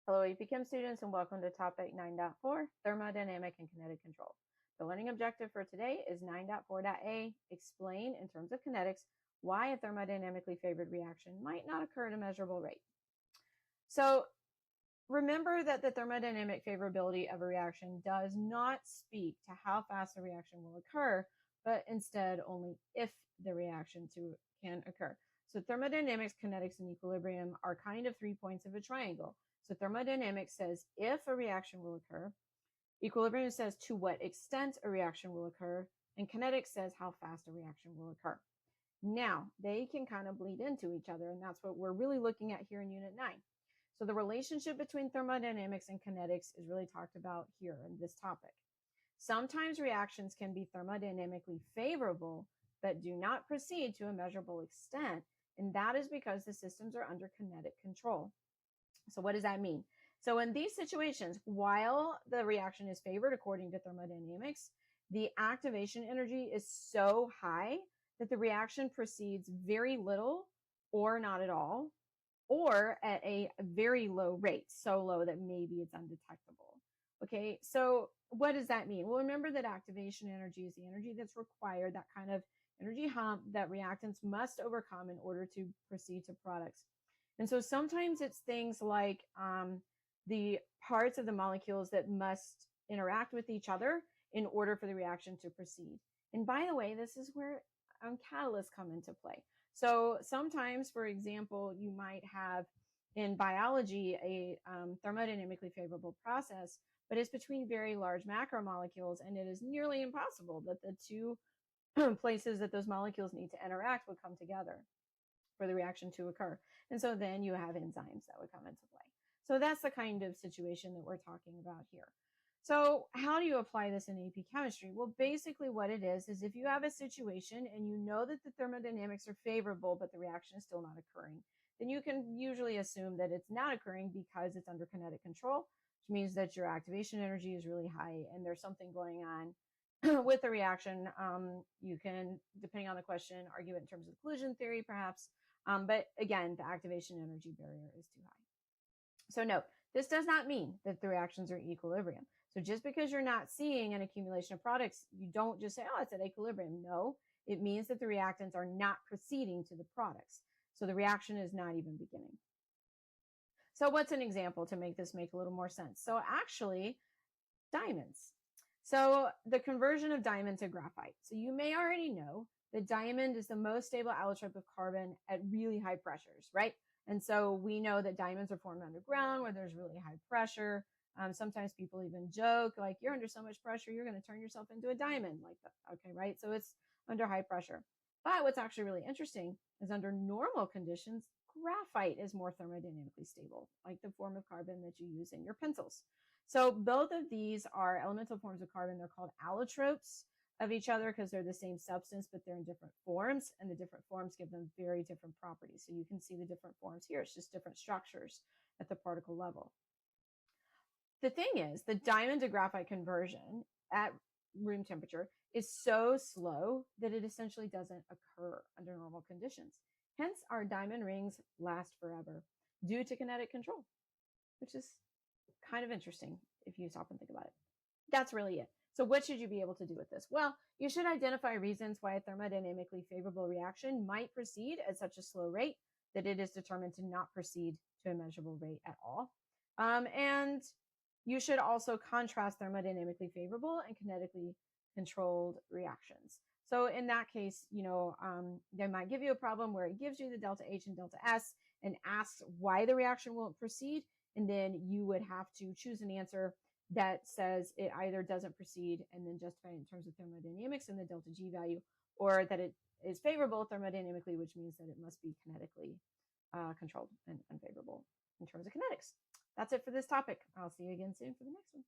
Hello, AP Chem students, and welcome to topic 9.4, thermodynamic and kinetic control. The learning objective for today is 9.4.a, explain in terms of kinetics why a thermodynamically favored reaction might not occur at a measurable rate. So remember that the thermodynamic favorability of a reaction does not speak to how fast a reaction will occur, but instead only if the reaction can occur. So thermodynamics, kinetics, and equilibrium are kind of 3 points of a triangle. So thermodynamics says if a reaction will occur, equilibrium says to what extent a reaction will occur, and kinetics says how fast a reaction will occur. Now, they can kind of bleed into each other, and that's what we're really looking at here in Unit 9. So the relationship between thermodynamics and kinetics is really talked about here in this topic. Sometimes reactions can be thermodynamically favorable, but do not proceed to a measurable extent, and that is because the systems are under kinetic control. So what does that mean? So in these situations, while the reaction is favored according to thermodynamics, the activation energy is so high that the reaction proceeds very little or not at all, or at a very low rate, so low that maybe it's undetectable. Okay, so what does that mean? Well, remember that activation energy is the energy that's required, that kind of energy hump that reactants must overcome in order to proceed to products. And so sometimes it's things like the parts of the molecules that must interact with each other in order for the reaction to proceed. And by the way, this is where catalysts come into play. So sometimes, for example, you might have in biology a thermodynamically favorable process, but it's between very large macromolecules, and it is nearly impossible that the two places that those molecules need to interact would come together for the reaction to occur. And so then you have enzymes that would come into play. So that's the kind of situation that we're talking about here. So how do you apply this in AP chemistry? Well, basically what it is if you have a situation and you know that the thermodynamics are favorable, but the reaction is still not occurring, then you can usually assume that it's not occurring because it's under kinetic control, which means that your activation energy is really high and there's something going on with the reaction. You can, depending on the question, argue it in terms of collision theory, perhaps. But again, the activation energy barrier is too high. So note, this does not mean that the reactions are equilibrium. So just because you're not seeing an accumulation of products, you don't just say, oh, it's at equilibrium. No, it means that the reactants are not proceeding to the products. So the reaction is not even beginning. So what's an example to make this make a little more sense? So actually, diamonds. So the conversion of diamond to graphite. So you may already know that diamond is the most stable allotrope of carbon at really high pressures, right? And so we know that diamonds are formed underground where there's really high pressure. Sometimes people even joke, like, you're under so much pressure, you're going to turn yourself into a diamond, like that. Okay, right? So it's under high pressure. But what's actually really interesting is under normal conditions, graphite is more thermodynamically stable, like the form of carbon that you use in your pencils. So both of these are elemental forms of carbon. They're called allotropes of each other because they're the same substance, but they're in different forms, and the different forms give them very different properties. So you can see the different forms here. It's just different structures at the particle level. The thing is, the diamond to graphite conversion at room temperature is so slow that it essentially doesn't occur under normal conditions. Hence, our diamond rings last forever due to kinetic control, which is kind of interesting if you stop and think about it. That's really it. So what should you be able to do with this? Well, you should identify reasons why a thermodynamically favorable reaction might proceed at such a slow rate that it is determined to not proceed to a measurable rate at all. And you should also contrast thermodynamically favorable and kinetically controlled reactions. So in that case, they might give you a problem where it gives you the delta H and delta S and asks why the reaction won't proceed. And then you would have to choose an answer that says it either doesn't proceed and then justify it in terms of thermodynamics and the delta G value, or that it is favorable thermodynamically, which means that it must be kinetically controlled and unfavorable in terms of kinetics. That's it for this topic. I'll see you again soon for the next one.